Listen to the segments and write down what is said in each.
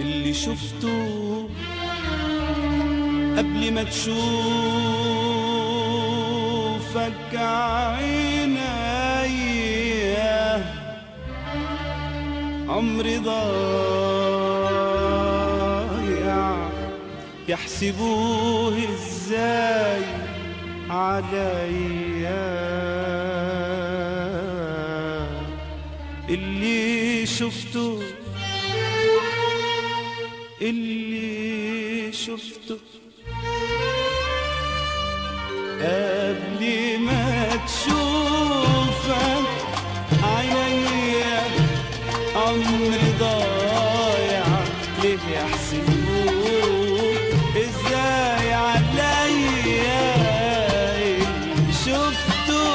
اللي شفته قبل ما تشوفك عينيا، عمري ضايع يحسبوه ازاي عليا. اللي شفته قبل ما تشوفك عينيا، عمري ضايع ليه يحسبوه ازاي عليا. اللي شفته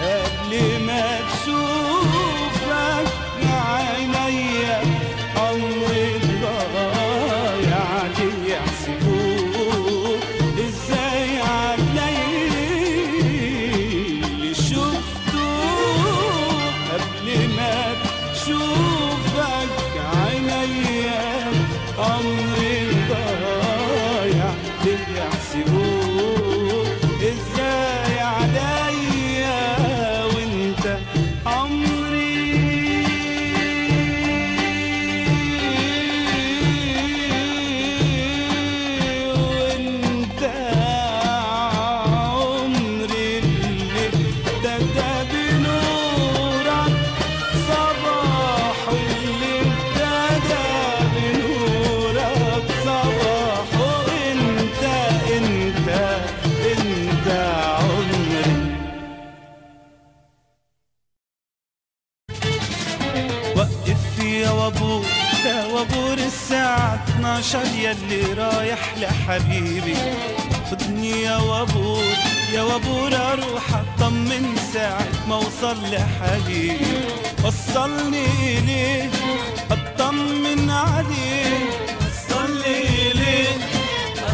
قبل ما تشوفك عينيا، عمري ضايع ليه يحسبوه ازاي عليا. اللي شفته قبل ما تشوفك عينيا، عمري ضايع ليه يحسبوه ازاي عليا. وانت عمري اللي ابتدى بنورك صباح، اللي ابتدى بنورك صباح. وانت عمري. وقف يا وابور، يا وابور الساعة 12 يلي رايح لحبيبي. خدني يا وابور، يا وابور اروح اطمن ساعة ما اوصل لحبيبي. وصلني اليه اطمن عليه، وصلني اليه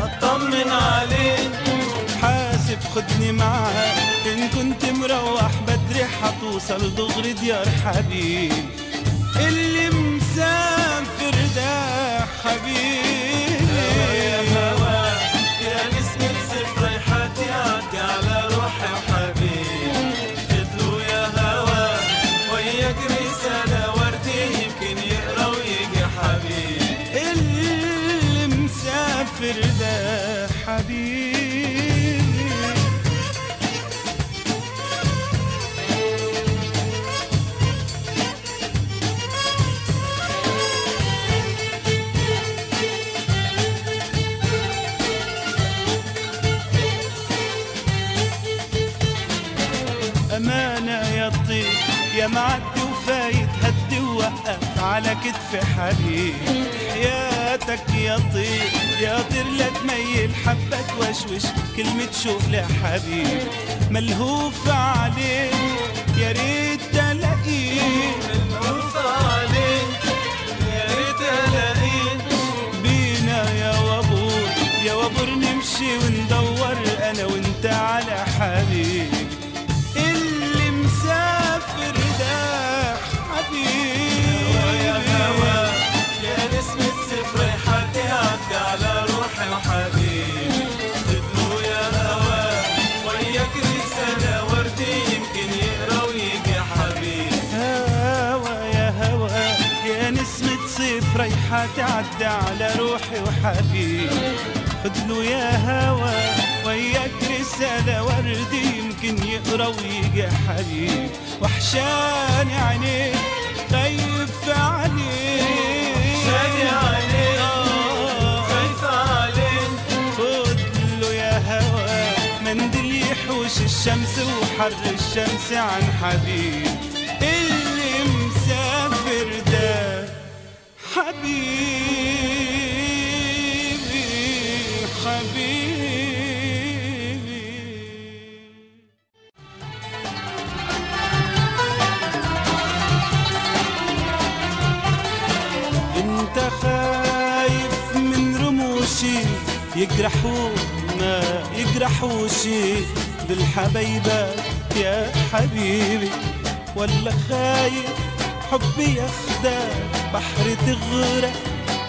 اطمن عليه. حاسب خدني معاك، ان كنت مروح بدري حتوصل دغري ديار حبيبي. اللي مسافر ده حبيبي. يا هوا يا نسمة صفري حتعدي على روحي وحبيبي. خدلو يا هوا وياك رسالة وردي يمكن يقرا ويجي حبيبي. اللي مسافر ده حبيبي. أمانة يا طير يا معدي وفايت، هدي ووقف على كتف حبيبي. حياتك يا طير يا طير لا تميل حبة توشوش كلمة شوق لحبيبي. ملهوف عليك يا ريت تلاقيه، ملهوف عليك يا ريت الاقيك. بينا يا وابور، يا وابور نمشي وندور انا وانت على حبيبي. اللي مسافر ده حبيبي. يا هوا يا نسمة صفري حتعدي على روحي وحبيبي. خدلو يا هوا وياك رسالة وردي يمكن يقرا ويجي حبيبي. هوا يا هوا يا نسمة صيف رايحة تعدي على روحي وحبيبي. خدلو يا هوا وياك رسالة وردي يمكن يقرا ويجي حبيبي. وحشاني عينيك خايف عليك، شادي عليك خايف عليك. خدلو يا هوا منديل يحوش الشمس وحر الشمس عن حبيبي. اللي مسافر ده حبيبي حبيبي. انت خايف من رموشي يجرحونا يجرحوشي بالحبايبة يا حبيبي، ولا خايف حبي ياخدك بحر تغرق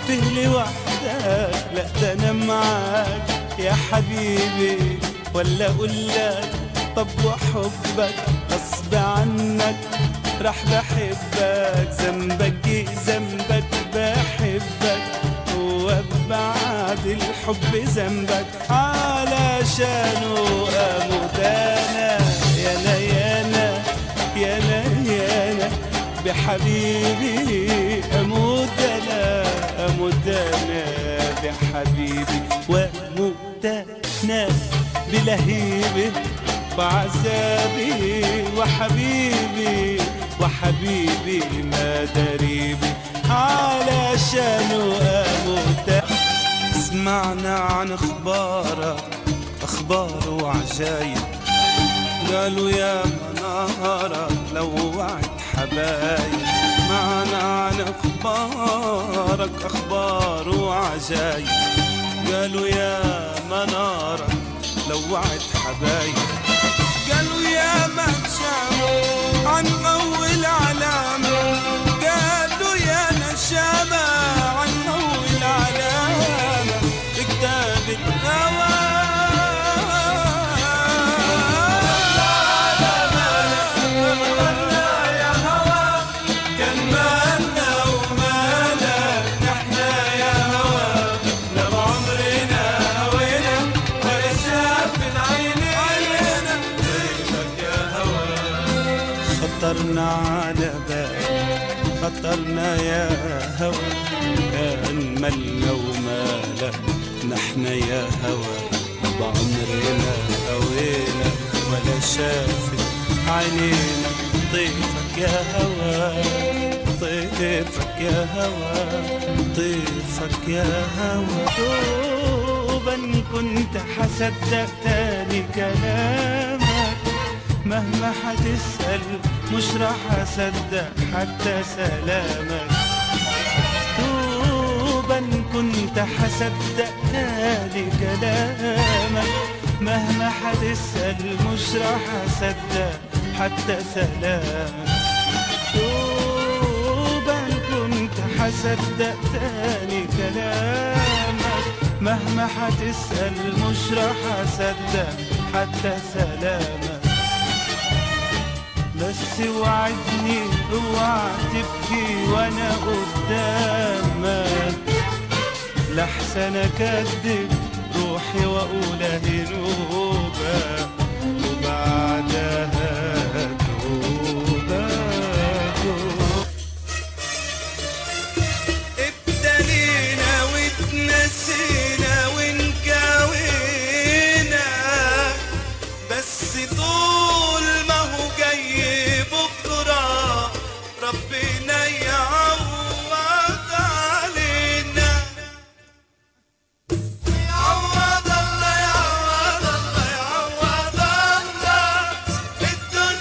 فيه لوحدك، لا ده انا معاك يا حبيبي. ولا اقول لك طب وحبك غصب عنك راح بحبك، ذنبك ايه ذنبك بحبك، وبعد الحب ذنبك علشانه اموت انا يانا يانا يانا يانا بحبيبي، اموت انا اموت انا بحبيبي، واموت انا بلهيبي وعذابي وحبيبي وحبيبي ما دريبي علشانه اموت. سمعنا عن اخبار وعجايب، قالوا يا منارة لوعت حبايب. سمعنا عن اخبار وعجايب، قالوا يا منارة لوعت حبايب. قالوا يا مهشام عن أول علامة، قالوا يا نشامة عن أول علامة في كتاب الهوى. خطرنا على بال خطرنا يا هوى، كان مالنا ومالك نحنا يا هوى، بعمرنا هوينا ولا شافت عينينا طيفك يا هوى، طيفك يا هوى، طيفك يا هوى. دوبا كنت حصدق تاني كلامك، مهما حتسأل مش راح أصدق حتى سلامك. دوبا كنت حصدق تاني كلامك، مهما حتسأل مش راح أصدق حتى سلامك. دوبا كنت حصدق تاني كلامك، مهما حتسأل مش راح أصدق حتى سلامك. بس وعدني اوعى تبكي وانا قدامك، لحسن اكدب روحي واقول اهي نوبه وبعدها توبه. ابتلينا واتنسينا ونكاوينا، بس طول ما هو جاي بكرة ربنا يعوض علينا. يعوض الله يعوض الله يعوض الله، الدنيا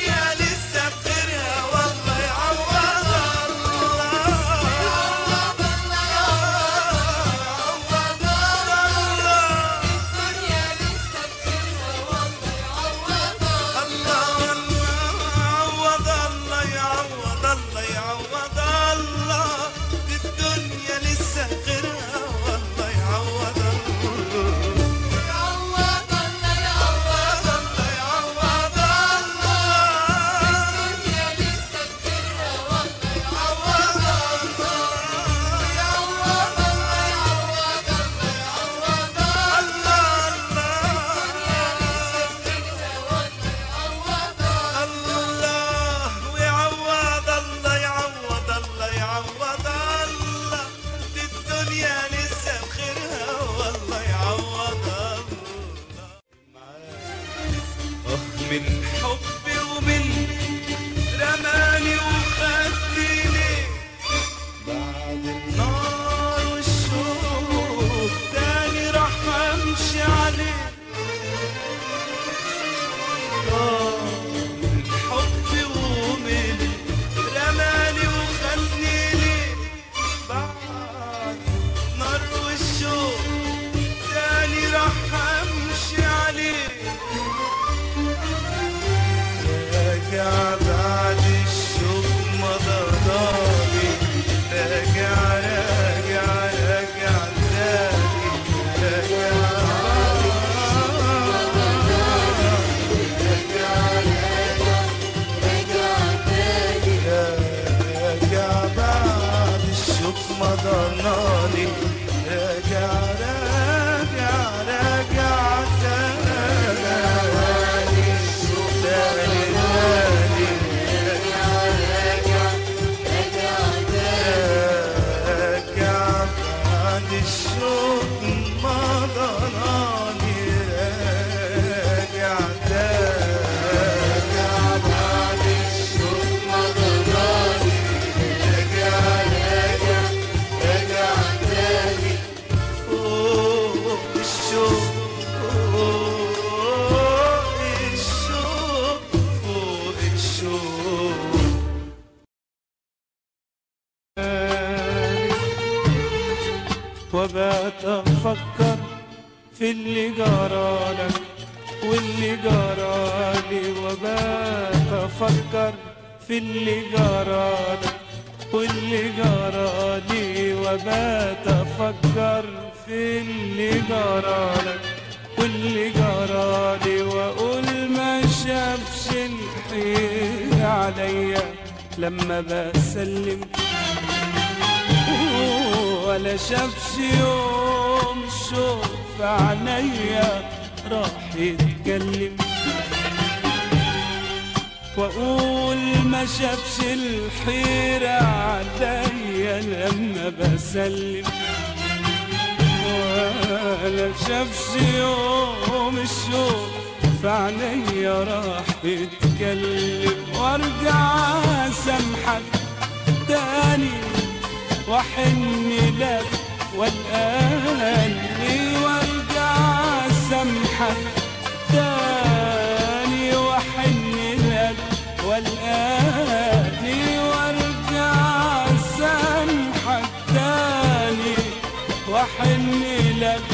الشوق مضناني راجع راجع راجع تاني الشوق تاني تاني راجع بعد الشوق مضناني راجع وبقيت أفكر في اللي جرالك واللي جرالي، وبقيت أفكر في اللي جرالك واللي جرالي، وبقيت أفكر في اللي جرالك واللي جرالي، وأقول ما شافش الخير عليا لما بسلم، ولا شافش يوم الشوق في عينيا راح يتكلم، واقول ما شافش الحيرة عليا لما بسلم، ولا شافش يوم الشوق في عينيا راح يتكلم، وارجع اسامحك تاني واحن لك والآني، وارجع اسامحك تاني واحن لك والآني، وارجع اسامحك تاني واحن لك